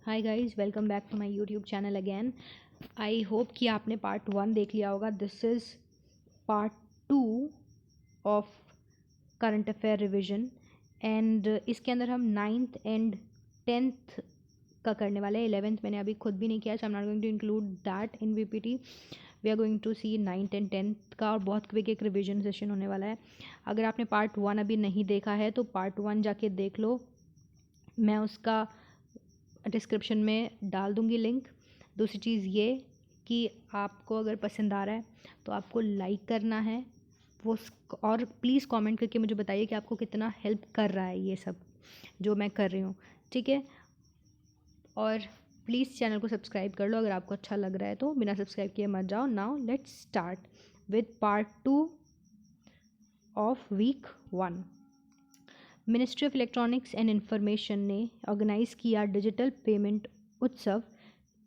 Hi guys, welcome back to my YouTube channel again. I hope कि आपने part 1 देख लिया होगा। This is part 2 of current affair revision and इसके अंदर हम 9th एंड 10th का करने वाले हैं। 11th मैंने अभी खुद भी नहीं किया, so I am not going to include that in VPT. We are going to see 9th and 10th का, और बहुत क्विक एक रिविजन सेशन होने वाला है। अगर आपने पार्ट 1 अभी नहीं देखा है तो पार्ट 1 जाके देख लो, मैं उसका डिस्क्रिप्शन में डाल दूँगी लिंक। दूसरी चीज़ ये कि आपको अगर पसंद आ रहा है तो आपको लाइक करना है और प्लीज़ कमेंट करके मुझे बताइए कि आपको कितना हेल्प कर रहा है ये सब जो मैं कर रही हूँ, ठीक है। और प्लीज़ चैनल को सब्सक्राइब कर लो अगर आपको अच्छा लग रहा है तो, बिना सब्सक्राइब किए मत जाओ। Now let's start with part 2 of week 1। Ministry of electronics and information ने ऑर्गेनाइज़ किया डिजिटल पेमेंट उत्सव।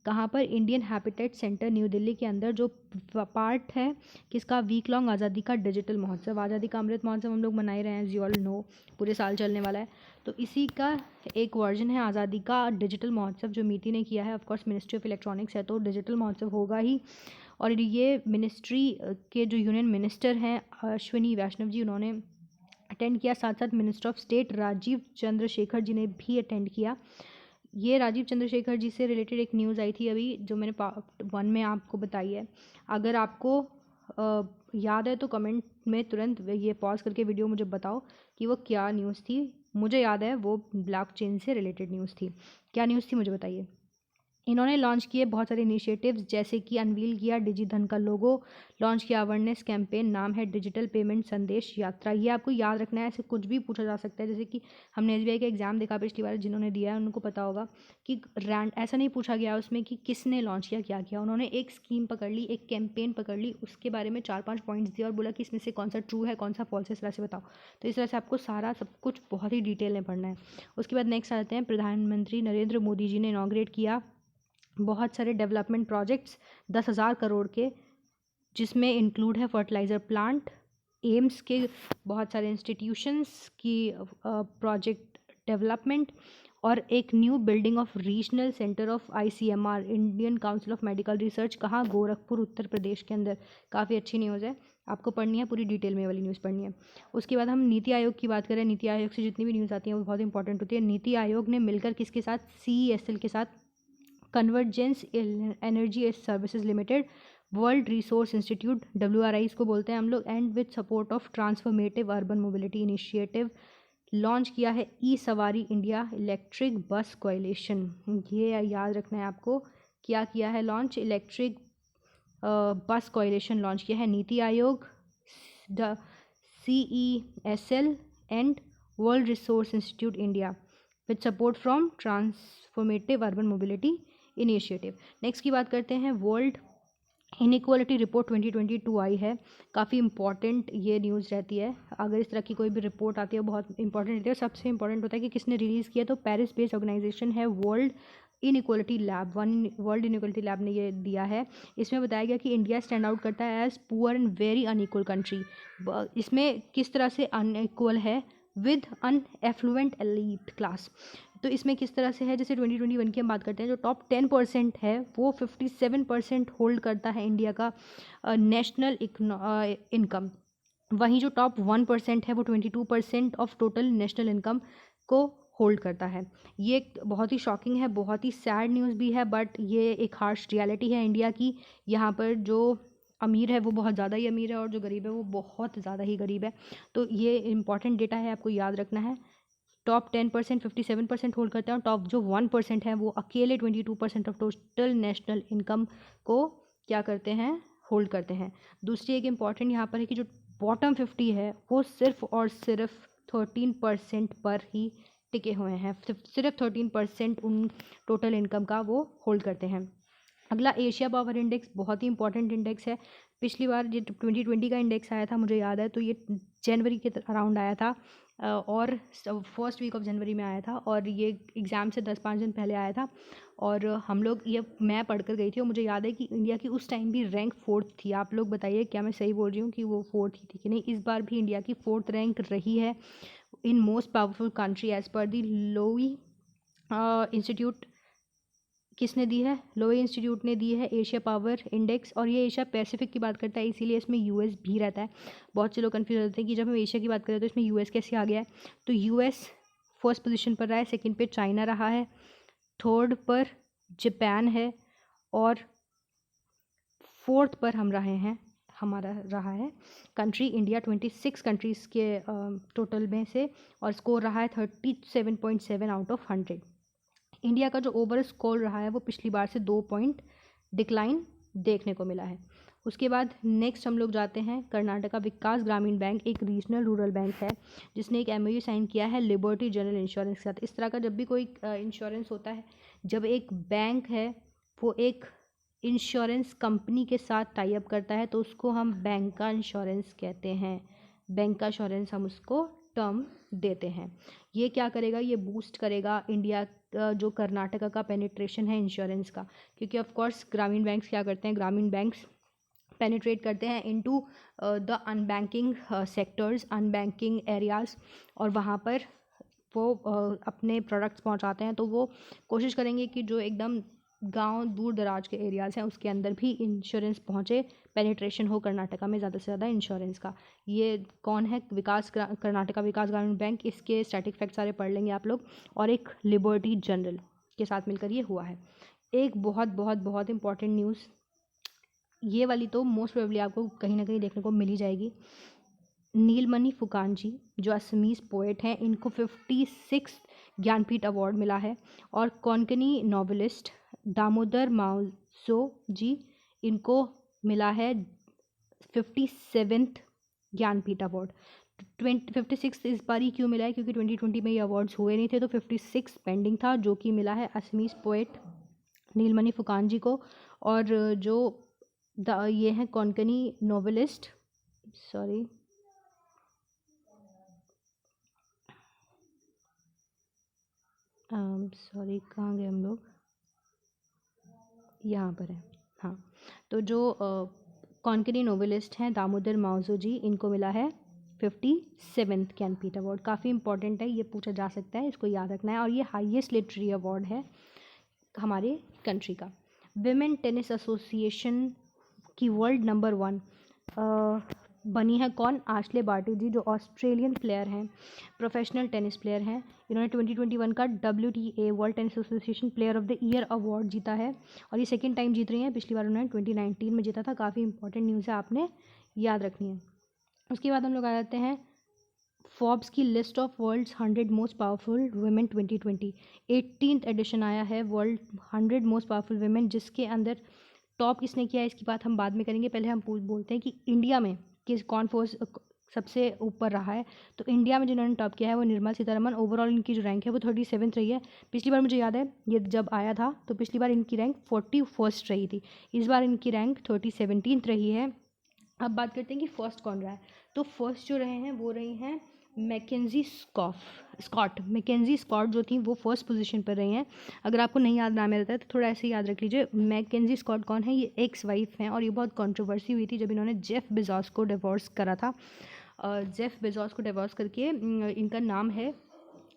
कहाँ पर? Indian habitat centre New Delhi के अंदर, जो पार्ट है किसका? वीक लॉन्ग आज़ादी का डिजिटल महोत्सव। आज़ादी का अमृत महोत्सव हम लोग मना ही रहे हैं, एज यू ऑल नो, पूरे साल चलने वाला है। तो इसी का एक वर्जन है आज़ादी का डिजिटल महोत्सव जो मीटी ने किया है। ऑफकोर्स मिनिस्ट्री ऑफ इलेक्ट्रॉनिक्स है तो डिजिटल महोत्सव होगा ही। और ये मिनिस्ट्री के जो यूनियन मिनिस्टर हैं अश्विनी वैष्णव जी, उन्होंने अटेंड किया। साथ साथ minister of state Rajeev Chandrashekhar ji ने भी अटेंड किया। ये राजीव चंद्रशेखर जी से रिलेटेड एक न्यूज़ आई थी अभी, जो मैंने पार्ट 1 में आपको बताई है। अगर आपको याद है तो कमेंट में तुरंत ये पॉज करके वीडियो मुझे बताओ कि वो क्या न्यूज़ थी। मुझे याद है वो ब्लॉकचेन से रिलेटेड न्यूज़ थी। क्या न्यूज़ थी मुझे बताइए। इन्होंने लॉन्च किए बहुत सारे इनिशिएटिव्स, जैसे कि अनवील किया डिजिधन का लोगो, लॉन्च किया अवेयरनेस कैंपेन, नाम है डिजिटल पेमेंट संदेश यात्रा। ये आपको याद रखना है, ऐसे कुछ भी पूछा जा सकता है। जैसे कि हमने एसबीआई का एग्जाम देखा पिछली बार, जिन्होंने दिया है उनको पता होगा कि ऐसा नहीं पूछा गया उसमें कि किसने लॉन्च किया, क्या किया। उन्होंने एक स्कीम पकड़ ली, एक कैंपेन पकड़ ली, उसके बारे में 4-5 पॉइंट्स दिए और बोला कि इसमें से कौन सा ट्रू है, कौन सा फॉल्स है, इस तरह से बताओ। तो इस तरह से आपको सारा सब कुछ बहुत ही डिटेल में पढ़ना है। उसके बाद नेक्स्ट आते हैं, प्रधानमंत्री नरेंद्र मोदी जी ने इनॉग्रेट किया बहुत सारे डेवलपमेंट प्रोजेक्ट्स 10,000 करोड़ के, जिसमें इंक्लूड है फर्टिलाइज़र प्लांट, एम्स के बहुत सारे इंस्टीट्यूशंस की प्रोजेक्ट डेवलपमेंट, और एक new building of regional centre of ICMR, Indian council of medical research. कहाँ? गोरखपुर, उत्तर प्रदेश के अंदर। काफ़ी अच्छी न्यूज़ है, आपको पढ़नी है पूरी डिटेल में, वाली न्यूज़ पढ़नी है। उसके बाद हम नीति आयोग की बात करें। नीति आयोग से जितनी भी न्यूज़ आती है वो बहुत इंपॉर्टेंट होती है। नीति आयोग ने मिलकर किसके साथ? CESL के साथ, convergence energy services limited, world resource institute, WRI इसको बोलते हैं हम लोग, and with support of transformative urban mobility initiative launch किया है ई सवारी इंडिया इलेक्ट्रिक बस कोएलिशन। ये याद रखना है आपको, क्या किया है launch? Electric bus coalition launch किया है NITI Aayog, the CESL and world resource institute India with support from transformative urban mobility initiative. Next की बात करते हैं, वर्ल्ड इनइक्वालिटी रिपोर्ट 2022 आई है। काफ़ी इंपॉर्टेंट ये न्यूज़ रहती है। अगर इस तरह की कोई भी रिपोर्ट आती है बहुत इंपॉर्टेंट रहती है। सबसे इंपॉर्टेंट होता है कि किसने रिलीज़ किया, तो पेरिस बेस्ड ऑर्गेनाइजेशन है world inequality lab. World inequality lab ने ये दिया है। इसमें बताया गया कि इंडिया स्टैंड आउट करता है as poor and very unequal country. इसमें किस तरह से अनइक्वल है? With an affluent elite class. तो इसमें किस तरह से है? जैसे 2021 की हम बात करते हैं, जो टॉप 10% है वो 57% होल्ड करता है इंडिया का नेशनल इनकम। वहीं जो टॉप 1% है वो 22% ऑफ टोटल नेशनल इनकम को होल्ड करता है। ये एक बहुत ही शॉकिंग है, बहुत ही सैड न्यूज़ भी है, बट ये एक हार्श रियलिटी है इंडिया की। यहाँ पर जो अमीर है वो बहुत ज़्यादा ही अमीर है और जो गरीब है वो बहुत ज़्यादा ही गरीब है। तो ये इंपॉर्टेंट डेटा है, आपको याद रखना है। टॉप 10% 57% होल्ड करते हैं, और टॉप जो 1% है वो अकेले 22% ऑफ टोटल नेशनल इनकम को क्या करते हैं? होल्ड करते हैं। दूसरी एक इम्पॉर्टेंट यहाँ पर है कि जो बॉटम 50 है वो सिर्फ और सिर्फ 13% पर ही टिके हुए हैं। सिर्फ 13% उन टोटल इनकम का वो होल्ड करते हैं। अगला एशिया पावर इंडेक्स, बहुत ही इंपॉर्टेंट इंडेक्स है। पिछली बार ये 2020 का इंडेक्स आया था, मुझे याद है, तो ये जनवरी के अराउंड आया था और फर्स्ट वीक ऑफ जनवरी में आया था, और ये एग्ज़ाम से 10-5 दिन पहले आया था। और हम लोग ये मैं पढ़ कर गई थी और मुझे याद है कि इंडिया की उस टाइम भी रैंक 4th थी। आप लोग बताइए क्या मैं सही बोल रही हूँ कि वो 4th ही थी कि नहीं? इस बार भी इंडिया की 4th रैंक रही है in most powerful country as per the लोई इंस्टीट्यूट किसने दी है? लोवे इंस्टीट्यूट ने दी है एशिया पावर इंडेक्स, और ये एशिया पैसिफिक की बात करता है, इसीलिए इसमें यूएस भी रहता है। बहुत से लोग कन्फ्यूज होते हैं कि जब हम एशिया की बात करें तो इसमें यूएस कैसे आ गया है। तो यूएस फर्स्ट पोजीशन पर रहा है, सेकंड पे चाइना रहा है, थर्ड पर जापान है, और फोर्थ पर हमारा रहा है कंट्री इंडिया 26 कंट्रीज़ के टोटल में से, और स्कोर रहा है 37.7 आउट ऑफ 100। इंडिया का जो ओवरऑल स्कोर रहा है वो पिछली बार से 2 पॉइंट डिक्लाइन देखने को मिला है। उसके बाद नेक्स्ट हम लोग जाते हैं कर्नाटका विकास ग्रामीण बैंक, एक रीजनल रूरल बैंक है जिसने एक एमओयू साइन किया है लिबर्टी जनरल इंश्योरेंस के साथ। इस तरह का जब भी कोई इंश्योरेंस होता है, जब एक बैंक है वो एक इंश्योरेंस कंपनी के साथ टाई अप करता है तो उसको हम बैंक का इंश्योरेंस कहते हैं। बैंक का इंश्योरेंस हम उसको टर्म देते हैं। ये क्या करेगा? ये बूस्ट करेगा इंडिया जो कर्नाटका का पेनिट्रेशन है इंश्योरेंस का, क्योंकि ऑफ कोर्स ग्रामीण बैंक्स क्या करते हैं, ग्रामीण बैंक्स पेनिट्रेट करते हैं इनटू द अनबैंकिंग सेक्टर्स, अनबैंकिंग एरियाज़, और वहाँ पर वो अपने प्रोडक्ट्स पहुँचाते हैं। तो वो कोशिश करेंगे कि जो एकदम गांव दूर दराज के एरियाज़ हैं उसके अंदर भी इंश्योरेंस पहुँचे, पेनिट्रेशन हो कर्नाटका में ज़्यादा से ज़्यादा इंश्योरेंस का। ये कौन है? कर्नाटका विकास ग्रामीण बैंक। इसके स्टैटिक फैक्ट सारे पढ़ लेंगे आप लोग, और एक लिबर्टी जनरल के साथ मिलकर ये हुआ है। एक बहुत बहुत बहुत इंपॉर्टेंट न्यूज़, ये वाली तो मोस्ट प्रोबेबली आपको कहीं ना कहीं देखने को मिल ही जाएगी। नीलमणि फुकान जी जो असमीज पोएट हैं, इनको 56 ज्ञानपीठ अवार्ड मिला है। और कोंकणी नॉवेलिस्ट दामोदर मावजो जी, इनको मिला है 57th ज्ञानपीठ अवार्ड। 56 इस बार ही क्यों मिला है? क्योंकि 2020 में ये अवार्ड्स हुए नहीं थे, तो 56 पेंडिंग था, जो कि मिला है असमीज पोएट नीलमणि फुकान जी को। और जो ये हैं कोंकणी नॉवेलिस्ट, सॉरी कहाँ गए हम लोग, यहाँ पर है, हाँ। तो जो कोंकणी नोवेलिस्ट हैं दामोदर मावजो जी, इनको मिला है 57th ज्ञानपीठ अवार्ड। काफ़ी इंपॉर्टेंट है, ये पूछा जा सकता है, इसको याद रखना है। और ये हाईएस्ट लिटरेरी अवार्ड है हमारे कंट्री का। विमेन टेनिस एसोसिएशन की वर्ल्ड नंबर 1 बनी है कौन? आश्ले बार्टी जी, जो ऑस्ट्रेलियन प्लेयर हैं, प्रोफेशनल टेनिस प्लेयर हैं। इन्होंने 2021 का WTA world tennis association player of the year award जीता है, और ये सेकंड टाइम जीत रही हैं। पिछली बार उन्होंने 2019 में जीता था। काफ़ी इंपॉर्टेंट न्यूज़ है, आपने याद रखनी है। उसके बाद हम लोग आ जाते हैं फोर्ब्स की list of world's 100 most powerful women 2020। 18th edition आया है वर्ल्ड 100 मोस्ट पावरफुल वुमेन, जिसके अंदर टॉप किसने किया है इसकी बात हम बाद में करेंगे। पहले हम बोलते हैं कि इंडिया में कौन फोर्स सबसे ऊपर रहा है। तो इंडिया में जिन्होंने टॉप किया है वो निर्मला सीतारमण। ओवरऑल इनकी जो रैंक है वो 37th रही है। पिछली बार मुझे याद है ये जब आया था तो पिछली बार इनकी रैंक 41st रही थी, इस बार इनकी रैंक 17th रही है। अब बात करते हैं कि फर्स्ट कौन रहा है। तो फर्स्ट जो रहे हैं वो रही हैं मैकेंजी स्कॉट। मैकेंजी स्कॉट जो थी वो फर्स्ट पोजीशन पर रही हैं। अगर आपको नहीं याद नाम रहता है तो थोड़ा ऐसे याद रख लीजिए। मैकेंजी स्कॉट कौन है? ये एक्स वाइफ हैं, और ये बहुत कंट्रोवर्सी हुई थी जब इन्होंने जेफ बेजोस को डिवोर्स करा था। जेफ बेजोस को डिवोर्स करके इनका नाम है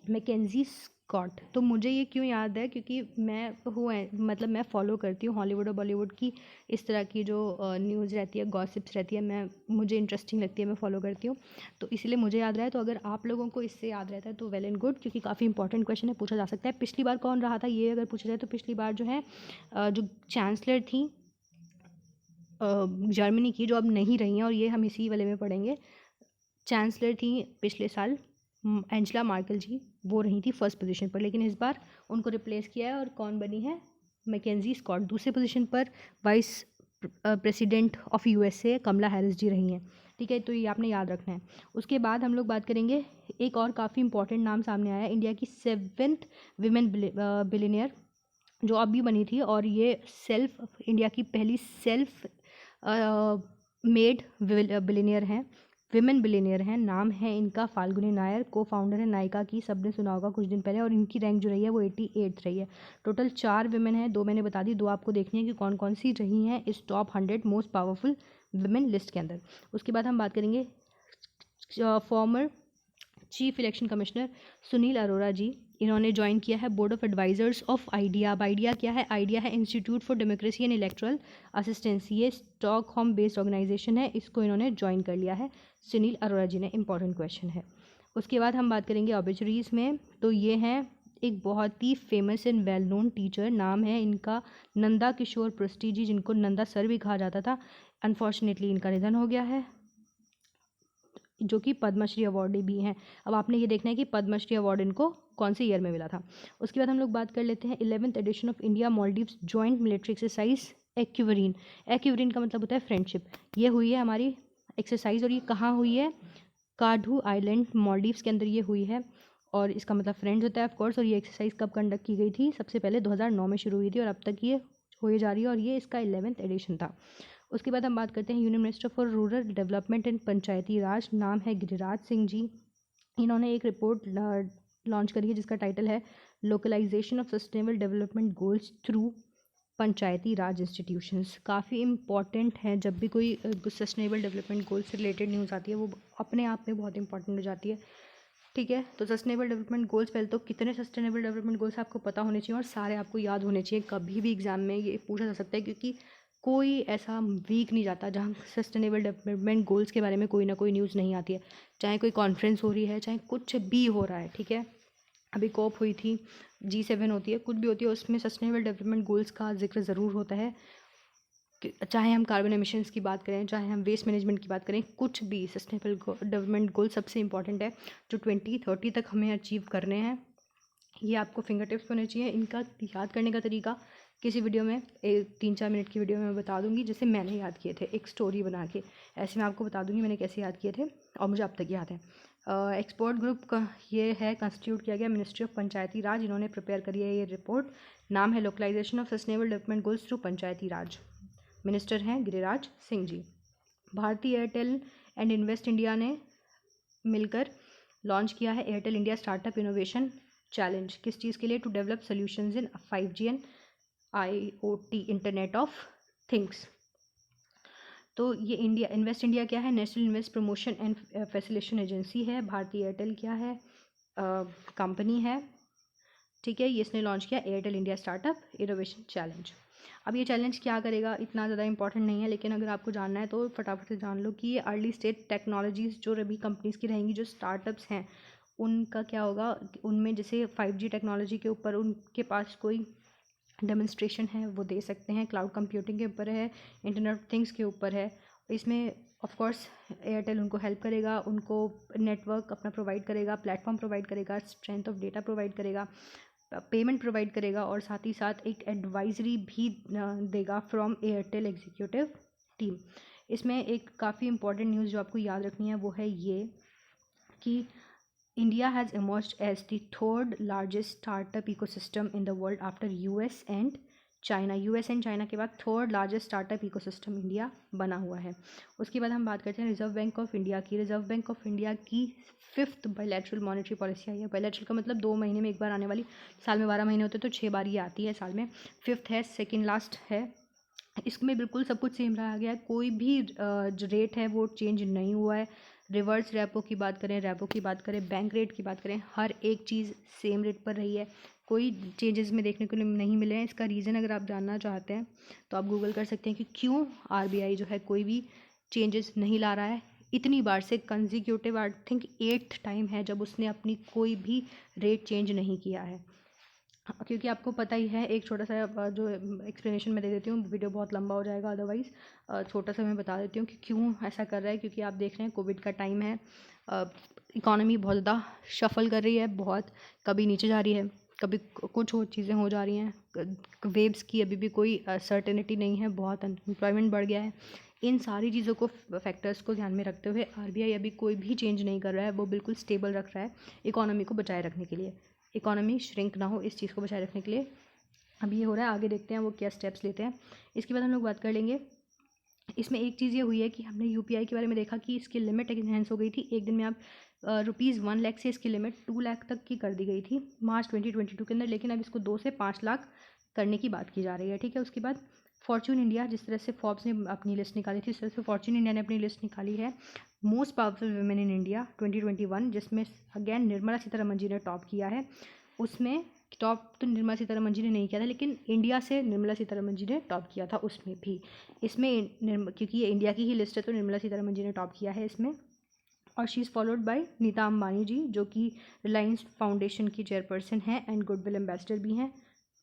मैकेंजी स्कॉट। तो मुझे ये क्यों याद है? क्योंकि मैं फॉलो करती हूँ हॉलीवुड और बॉलीवुड की इस तरह की जो न्यूज़ रहती है, गॉसिप्स रहती है, मुझे इंटरेस्टिंग लगती है, मैं फॉलो करती हूँ, तो इसीलिए मुझे याद रहा है। तो अगर आप लोगों को इससे याद रहता है तो वेल एंड गुड, क्योंकि काफ़ी इंपॉर्टेंट क्वेश्चन है, पूछा जा सकता है। पिछली बार कौन रहा था ये अगर पूछा जाए तो पिछली बार जो है जो चांसलर थी जर्मनी की, जो अब नहीं रही हैं, और ये हम इसी वाले में पढ़ेंगे। चांसलर थी पिछले साल एंजेला मार्केल जी, वो रही थी फर्स्ट पोजीशन पर, लेकिन इस बार उनको रिप्लेस किया है और कौन बनी है? Mackenzie Scott. दूसरे पोजीशन पर vice president of USA Kamala Harris ji रही हैं। ठीक है, तो ये आपने याद रखना है। उसके बाद हम लोग बात करेंगे, एक और काफ़ी इंपॉर्टेंट नाम सामने आया है, इंडिया की 7th विमेन बिलियनियर जो अभी बनी थी, और ये इंडिया की पहली सेल्फ मेड बिलियनियर हैं, विमेन बिलियनियर हैं। नाम है इनका फाल्गुनी नायर, को फाउंडर है नायका की, सबने सुना होगा कुछ दिन पहले, और इनकी रैंक जो रही है वो 88th रही है। टोटल 4 विमेन हैं, 2 मैंने बता दी, 2 आपको देखनी है कि कौन कौन सी रही हैं इस top 100 most powerful women list के अंदर। उसके बाद हम बात करेंगे former chief election commissioner Sunil Arora ji. इन्होंने ज्वाइन किया है board of advisers of IDEA. अब आइडिया क्या है? आइडिया है institute for democracy and electoral assistance. ये स्टॉकहोम बेस्ड ऑर्गेनाइजेशन है, इसको इन्होंने ज्वाइन कर लिया है सुनील अरोड़ा जी ने। इंपॉर्टेंट क्वेश्चन है। उसके बाद हम बात करेंगे ऑबिचुरीज में, तो ये हैं एक बहुत ही famous and well known teacher, नाम है इनका नंदा किशोर पृष्टि जी, जिनको नंदा सर भी कहा जाता था। अनफॉर्चुनेटली इनका निधन हो गया है, जो कि पद्मश्री अवार्डी भी हैं। अब आपने ये देखना है कि पद्मश्री अवार्ड इनको कौन से ईयर में मिला था। उसके बाद हम लोग बात कर लेते हैं 11th edition of India Maldives joint military exercise Ekuverin. Ekuverin का मतलब होता है फ्रेंडशिप। ये हुई है हमारी एक्सरसाइज, और ये कहाँ हुई है? काढू आइलैंड मालदीव्स के अंदर ये हुई है, और इसका मतलब फ्रेंड्स होता है ऑफकोर्स। और ये एक्सरसाइज कब कंडक्ट की गई थी? सबसे पहले 2009 में शुरू हुई थी, और अब तक ये हो जा रही है, और ये इसका 11th एडिशन था। उसके बाद हम बात करते हैं union minister for rural development and panchayati raj, नाम है गिरिराज सिंह जी। इन्होंने एक रिपोर्ट लॉन्च करी है जिसका टाइटल है localisation of sustainable development goals through Panchayati Raj institutions. काफ़ी इंपॉर्टेंट है, जब भी कोई सस्टेनेबल डेवलपमेंट गोल्स से रिलेटेड न्यूज़ आती है वो अपने आप में बहुत इंपॉर्टेंट हो जाती है। ठीक है, तो सस्टेनेबल डेवलपमेंट गोल्स, पहले तो कितने सस्टेनेबल डेवलपमेंट गोल्स आपको पता होने चाहिए और सारे आपको याद होने चाहिए। कभी भी एग्जाम में ये पूछा जा सकता है, क्योंकि कोई ऐसा वीक नहीं जाता जहाँ सस्टेनेबल डेवलपमेंट गोल्स के बारे में कोई ना कोई न्यूज़ नहीं आती है। चाहे कोई कॉन्फ्रेंस हो रही है, चाहे कुछ भी हो रहा है, ठीक है। अभी कॉप हुई थी, G7 होती है, कुछ भी होती है, उसमें सस्टेनेबल डेवलपमेंट गोल्स का जिक्र ज़रूर होता है। चाहे हम कार्बन एमिशंस की बात करें, चाहे हम वेस्ट मैनेजमेंट की बात करें, कुछ भी सस्टेनेबल डेवलपमेंट गोल सबसे इंपॉर्टेंट है जो 2030 तक हमें अचीव करने हैं। ये आपको फिंगर टिप्स होने चाहिए। इनका याद करने का तरीका किसी वीडियो में 3-4 मिनट की वीडियो में मैं बता दूंगी, जैसे मैंने याद किए थे एक स्टोरी बना के। ऐसे मैं आपको बता दूंगी मैंने कैसे याद किए थे, और मुझे अब तक याद है। एक्सपर्ट ग्रुप का ये है कंस्टिट्यूट किया गया मिनिस्ट्री ऑफ पंचायती राज, इन्होंने प्रिपेयर करी है ये रिपोर्ट। नाम है localisation of sustainable development goals through Panchayati Raj. Minister हैं गिरिराज सिंह जी। भारतीय एयरटेल एंड इन्वेस्ट इंडिया ने मिलकर लॉन्च किया है Airtel India startup innovation challenge. किस चीज़ के लिए? To develop solutions in 5G and IoT internet of things. तो ये इंडिया इन्वेस्ट इंडिया क्या है? National invest promotion and facilitation agency है। भारतीय एयरटेल क्या है? कंपनी है, ठीक है। ये इसने लॉन्च किया Airtel India startup innovation challenge. अब ये चैलेंज क्या करेगा इतना ज़्यादा इंपॉर्टेंट नहीं है, लेकिन अगर आपको जानना है तो फटाफट से जान लो कि ये अर्ली स्टेज टेक्नोलॉजीज़ जो अभी कंपनीज़ की रहेंगी, जो स्टार्टअप्स हैं, उनका क्या होगा, उनमें जैसे 5G टेक्नोलॉजी के ऊपर उनके पास कोई डेमोन्स्ट्रेशन है वो दे सकते हैं, क्लाउड कंप्यूटिंग के ऊपर है, इंटरनेट ऑफ थिंग्स के ऊपर है। इसमें ऑफ कोर्स एयरटेल उनको हेल्प करेगा, उनको नेटवर्क अपना प्रोवाइड करेगा, प्लेटफॉर्म प्रोवाइड करेगा, स्ट्रेंथ ऑफ डेटा प्रोवाइड करेगा, पेमेंट प्रोवाइड करेगा, और साथ ही साथ एक एडवाइजरी भी देगा फ्रॉम एयरटेल एग्जीक्यूटिव टीम। इसमें एक काफ़ी इंपॉर्टेंट न्यूज़ जो आपको याद रखनी है वो है ये कि India has emerged as the third largest startup ecosystem in the world after US and China। US and China के बाद third largest startup ecosystem India बना हुआ है। उसके बाद हम बात करते हैं रिजर्व बैंक ऑफ इंडिया की। रिजर्व बैंक ऑफ इंडिया की 5th बायलैटरल मॉनेटरी पॉलिसी आई है। बायलैटरल का मतलब 2 महीने में एक बार आने वाली, साल में 12 महीने होते तो 6 बार ये आती है साल में। 5th है, सेकेंड लास्ट है। इसमें बिल्कुल सब कुछ सेम रहा गया है, कोई भी जो रेट है वो चेंज नहीं हुआ है। रिवर्स रेपो की बात करें, रेपो की बात करें, बैंक रेट की बात करें, हर एक चीज़ सेम रेट पर रही है, कोई चेंजेस में देखने को नहीं मिले हैं। इसका रीज़न अगर आप जानना चाहते हैं तो आप गूगल कर सकते हैं कि क्यों RBI जो है कोई भी चेंजेस नहीं ला रहा है। इतनी बार से consecutive I think 8th time है जब उसने अपनी कोई भी रेट चेंज नहीं किया है। क्योंकि आपको पता ही है, एक छोटा सा जो एक्सप्लेनेशन मैं दे देती हूँ, वीडियो बहुत लंबा हो जाएगा अदरवाइज़। छोटा सा मैं बता देती हूँ कि क्यों ऐसा कर रहा है। क्योंकि आप देख रहे हैं कोविड का टाइम है, इकोनॉमी बहुत ज़्यादा शफल कर रही है, बहुत कभी नीचे जा रही है, कभी कुछ और चीज़ें हो जा रही हैं, वेव्स की अभी भी कोई सर्टेनिटी नहीं है, बहुत अनएम्प्लॉयमेंट बढ़ गया है। इन सारी चीज़ों को फैक्टर्स को ध्यान में रखते हुए RBI अभी कोई भी चेंज नहीं कर रहा है, वो बिल्कुल स्टेबल रख रहा है इकोनॉमी को बचाए रखने के लिए, इकोनॉमी श्रिंक ना हो इस चीज़ को बचाए रखने के लिए। अब ये हो रहा है, आगे देखते हैं वो क्या स्टेप्स लेते हैं। इसके बाद हम लोग बात कर लेंगे, इसमें एक चीज़ ये हुई है कि हमने UPI के बारे में देखा कि इसकी लिमिट इन्हेंस हो गई थी। एक दिन में आप ₹1 लाख से इसकी लिमिट 2 लाख तक की कर दी गई थी मार्च 2022 के अंदर, लेकिन अब इसको 2 से 5 लाख करने की बात की जा रही है, ठीक है। उसके बाद फॉर्च्यून इंडिया, जिस तरह से फोर्ब्स ने अपनी लिस्ट निकाली थी, इस तरह से फॉर्च्यून इंडिया ने अपनी लिस्ट निकाली है most powerful women in India 2021, जिसमें अगेन निर्मला सीतारमन जी ने टॉप किया है। उसमें टॉप तो निर्मला सीतारमण जी ने नहीं किया था, लेकिन इंडिया से निर्मला सीतारमण जी ने टॉप किया था उसमें भी। इसमें क्योंकि ये इंडिया की ही लिस्ट है तो निर्मला सीतारमण जी ने टॉप किया है इसमें। और she is followed by Nita Ambani ji, जो कि रिलायंस फाउंडेशन की चेयरपर्सन है एंड गुडविल एम्बेसडर भी हैं।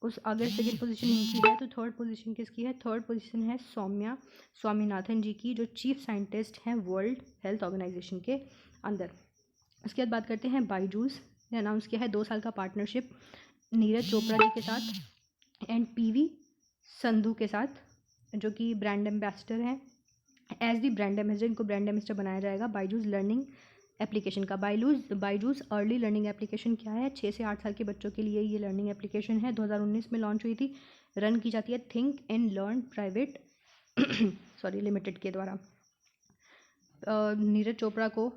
उस अगर सेकेंड पोजीशन इनकी है तो थर्ड पोजीशन किसकी है? थर्ड पोजीशन है सौम्या स्वामीनाथन जी की, जो चीफ साइंटिस्ट हैं वर्ल्ड हेल्थ ऑर्गेनाइजेशन के अंदर। उसके बाद बात करते हैं बायजूस ने अनाउंस किया है 2 साल का पार्टनरशिप नीरज चोपड़ा जी के साथ एंड पीवी संधू के साथ, जो कि ब्रांड एम्बेसडर हैं। एज दी ब्रांड एम्बेसडर इनको ब्रांड एम्बेसडर बनाया जाएगा बायजूस लर्निंग एप्लीकेशन का। बायजूस अर्ली लर्निंग एप्लीकेशन क्या है? 6 से 8 साल के बच्चों के लिए ये लर्निंग एप्लीकेशन है। 2019 में लॉन्च हुई थी। रन की जाती है think and learn private limited के द्वारा। नीरज चोपड़ा को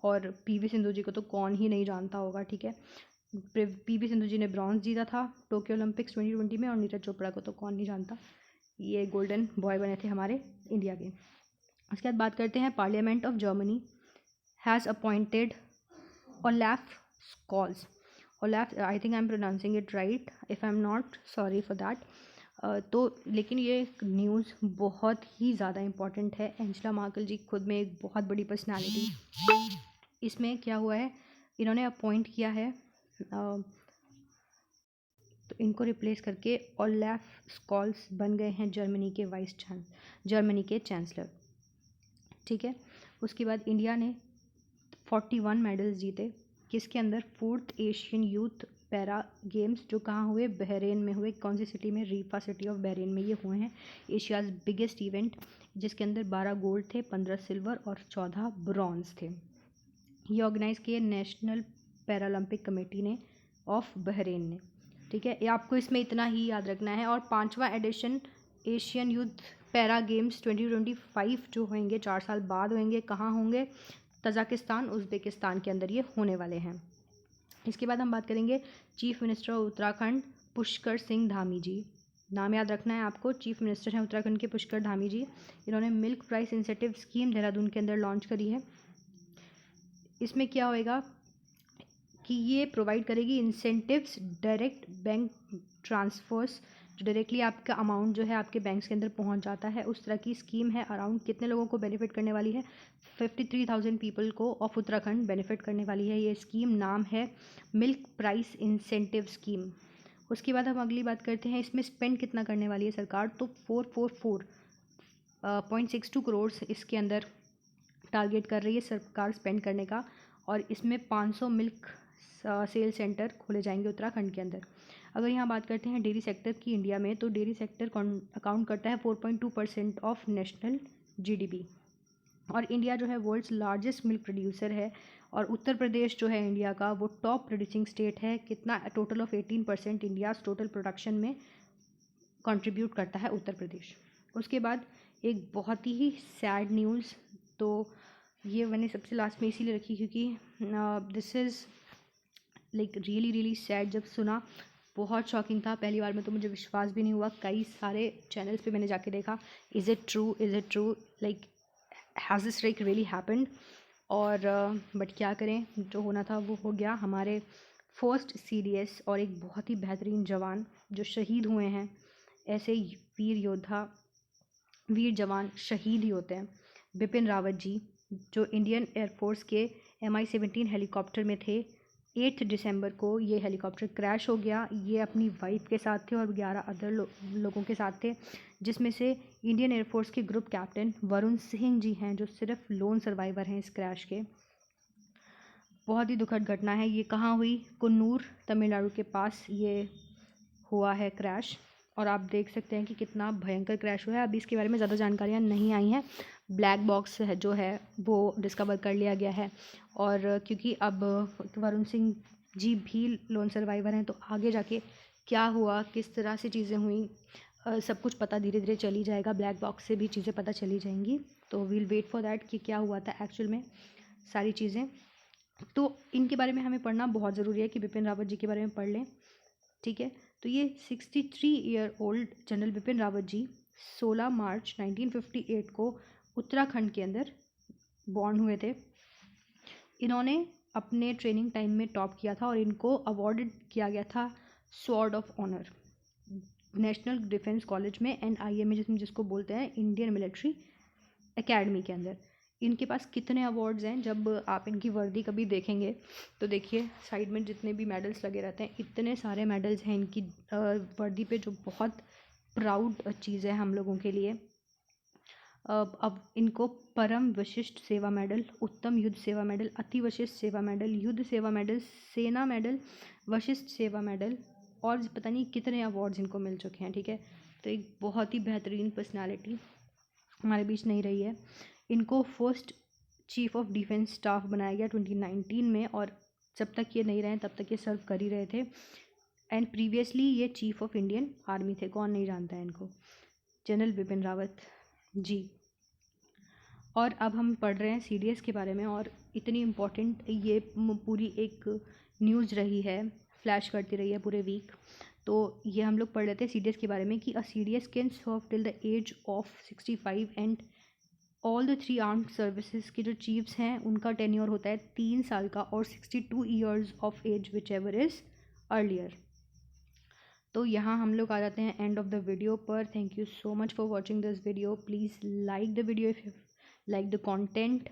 और पीवी सिंधु जी को तो कौन ही नहीं जानता होगा, ठीक है। पीवी सिंधु जी ने ब्रॉन्ज जीता था टोक्यो ओलंपिक्स 2020 में, और नीरज चोपड़ा को तो कौन नहीं जानता। ये गोल्डन बॉय बने थे हमारे इंडिया के। उसके बाद बात करते हैं parliament of Germany has appointed Olaf Scholtz. Olaf, I think I am pronouncing it right, if I am not sorry for that. तो लेकिन ये न्यूज़ बहुत ही ज़्यादा इम्पॉर्टेंट है। एंजेला मार्केल जी खुद में एक बहुत बड़ी पर्सनालिटी। इसमें क्या हुआ है, इन्होंने अपॉइंट किया है तो इनको रिप्लेस करके ओलाफ स्कॉल्स बन गए हैं जर्मनी के चांसलर, ठीक है। उसके बाद इंडिया ने 41 मेडल्स जीते, किसके अंदर? 4th Asian youth para games, जो कहाँ हुए? बहरीन में हुए। कौन सी सिटी में? रीफा सिटी ऑफ बहरीन में ये हुए हैं। एशियाज़ बिगेस्ट इवेंट, जिसके अंदर 12 गोल्ड थे, 15 सिल्वर और 14 ब्रॉन्ज थे। ये ऑर्गेनाइज किए नेशनल पैरालंपिक कमेटी ने ऑफ बहरीन ने, ठीक है। ये आपको इसमें इतना ही याद रखना है। और 5वां edition Asian youth para games 2025 जो होंगे 4 साल बाद होंगे, कहाँ होंगे? तजाकिस्तान उज़्बेकिस्तान के अंदर ये होने वाले हैं। इसके बाद हम बात करेंगे chief minister of Uttarakhand Pushkar Singh Dhami ji. नाम याद रखना है आपको, चीफ मिनिस्टर हैं उत्तराखंड के पुष्कर धामी जी। इन्होंने milk price incentive scheme Dehradun के अंदर लॉन्च करी है। इसमें क्या होएगा कि ये प्रोवाइड करेगी इंसेंटिव्स डायरेक्ट बैंक ट्रांसफर्स, जो डायरेक्टली आपका अमाउंट जो है आपके बैंक्स के अंदर पहुंच जाता है, उस तरह की स्कीम है। अराउंड कितने लोगों को बेनिफिट करने वाली है? 53,000 पीपल को ऑफ उत्तराखंड बेनिफिट करने वाली है ये स्कीम। नाम है मिल्क प्राइस इंसेंटिव स्कीम। उसके बाद हम अगली बात करते हैं, इसमें स्पेंड कितना करने वाली है सरकार? तो 444.62 करोड़ इसके अंदर टारगेट कर रही है सरकार स्पेंड करने का। और इसमें 500 मिल्क सेल सेंटर खोले जाएंगे उत्तराखंड के अंदर। अगर यहाँ बात करते हैं डेयरी सेक्टर की इंडिया में, तो डेयरी सेक्टर अकाउंट करता है 4.2% ऑफ नेशनल जीडीपी। और इंडिया जो है वर्ल्ड्स लार्जेस्ट मिल्क प्रोड्यूसर है। और उत्तर प्रदेश जो है इंडिया का वो टॉप प्रोड्यूसिंग स्टेट है। कितना? Total of 18% India's total production में कंट्रीब्यूट करता है उत्तर प्रदेश। उसके बाद एक बहुत ही सैड न्यूज़, तो ये मैंने सबसे लास्ट में इसीलिए रखी क्योंकि this is like really sad. जब सुना बहुत शॉकिंग था, पहली बार में तो मुझे विश्वास भी नहीं हुआ। कई सारे चैनल्स पे मैंने जाके देखा, is it true, like has this like really happened. और बट क्या करें, जो होना था वो हो गया। हमारे फर्स्ट सीडीएस और एक बहुत ही बेहतरीन जवान जो शहीद हुए हैं, ऐसे वीर जवान शहीद ही होते हैं। बिपिन रावत जी, जो इंडियन एयरफोर्स के MI-17 हेलीकॉप्टर में थे। 8 दिसंबर को ये हेलीकॉप्टर क्रैश हो गया। ये अपनी वाइफ के साथ थे और 11 अदर लोगों के साथ थे, जिसमें से इंडियन एयरफोर्स के ग्रुप कैप्टन वरुण सिंह जी हैं, जो सिर्फ लोन सर्वाइवर हैं इस क्रैश के। बहुत ही दुखद घटना है। ये कहाँ हुई? कुन्नूर तमिलनाडु के पास ये हुआ है क्रैश। और आप देख सकते हैं कि कितना भयंकर क्रैश हुआ है। अभी इसके बारे में ज़्यादा जानकारियाँ नहीं आई हैं। ब्लैक बॉक्स है जो है वो डिस्कवर कर लिया गया है। और क्योंकि अब वरुण सिंह जी भी लोन सर्वाइवर हैं, तो आगे जाके क्या हुआ, किस तरह से चीज़ें हुई, सब कुछ पता धीरे धीरे चली जाएगा। ब्लैक बॉक्स से भी चीज़ें पता चली जाएंगी। तो वील वेट फॉर दैट कि क्या हुआ था एक्चुअल में सारी चीज़ें। तो इनके बारे में हमें पढ़ना बहुत ज़रूरी है कि बिपिन रावत जी के बारे में पढ़ लें, ठीक है। तो ये 63 year old general Bipin Rawat ji 16 March 1958 को उत्तराखंड के अंदर बॉर्न हुए थे। इन्होंने अपने ट्रेनिंग टाइम में टॉप किया था और इनको अवॉर्डेड किया गया था sword of honour national defence college में, NIA में, जिसको बोलते हैं इंडियन मिलिट्री एकेडमी के अंदर। इनके पास कितने अवार्ड्स हैं, जब आप इनकी वर्दी कभी देखेंगे तो देखिए साइड में जितने भी मेडल्स लगे रहते हैं, इतने सारे मेडल्स हैं इनकी वर्दी पे, जो बहुत प्राउड चीज़ है हम लोगों के लिए। अब इनको परम विशिष्ट सेवा मेडल, उत्तम युद्ध सेवा मेडल, अति विशिष्ट सेवा मेडल, युद्ध सेवा मेडल, सेना मेडल, वशिष्ठ सेवा मेडल और पता नहीं कितने अवार्ड्स इनको मिल चुके हैं। ठीक है, तो एक बहुत ही बेहतरीन पर्सनालिटी हमारे बीच नहीं रही है। इनको first chief of defence staff बनाया गया 2019 में, और जब तक ये नहीं रहे तब तक ये सर्व कर ही रहे थे। एंड प्रीवियसली ये चीफ ऑफ इंडियन आर्मी थे। कौन नहीं जानता है इनको, जनरल बिपिन रावत जी। और अब हम पढ़ रहे हैं CDS के बारे में, और इतनी इम्पोर्टेंट ये पूरी एक न्यूज़ रही है, फ्लैश करती रही है पूरे वीक। तो ये हम लोग पढ़ रहे थे CDS के बारे में कि CDS can serve till the age of 65 and all the 3 armed services के जो चीफ्स हैं उनका टेन्योर होता है 3 साल का, और 62 years of age which ever is earlier. तो यहाँ हम लोग आ जाते हैं एंड ऑफ द वीडियो पर। Thank you so much for watching this video. Please like the video if you like the content,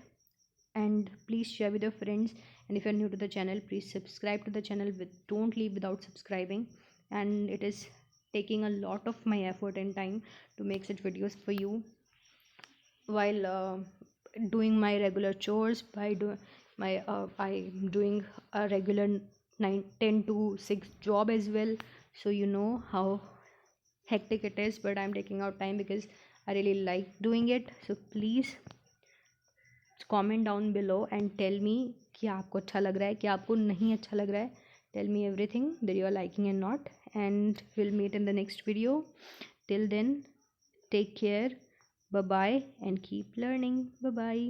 and please share with your friends, and if you're new to the channel, please subscribe to the channel. Don't leave without subscribing, and it is taking a lot of my effort and time to make such videos for you while doing my regular chores, by I'm doing a regular 10 to 6 job as well. So you know how hectic it is, but I'm taking out time because I really like doing it. So please comment down below and tell me कि आपको अच्छा लग रहा है, कि आपको नहीं अच्छा लग रहा है। Tell me everything that you are liking and not, and will meet in the next video. Till then take care, bye bye and keep learning. Bye bye.